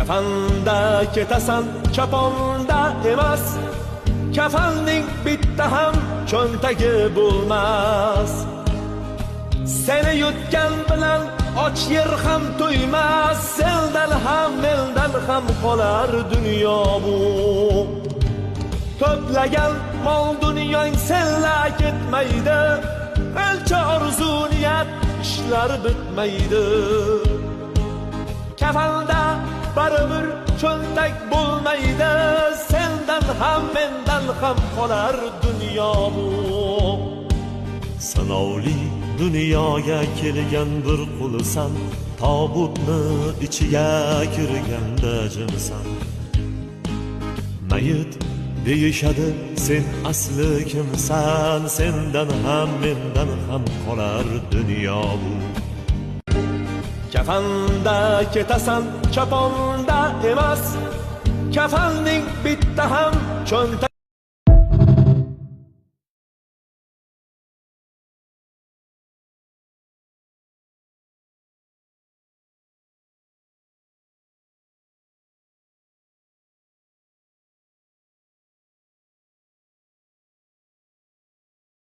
Kafanda ketasan choponda emas, kafanning bitta ham cho'ntagi bo'lmas. Seni yutgan bilan och yer ham to'ymas, sendan ham mendan ham qolar dunyo bu. To'plagan mol dunyoing senla ketmaydi, qancha orzu niyat ishlar bitmaydi. Kafanda baribir cho'ntak bo'lmaydi, sendan ham mendan ham qolar dunyo bu. Sinovli dunyoga kelgan bir qulsan, tobutni ichiga kirganda jimsan. Mayit deyishadi, sen asli kimsan, sendan ham mendan ham qolar dunyo bu. Kafanda ketasan choponda emas, kafanning bitta ham cho'ntagi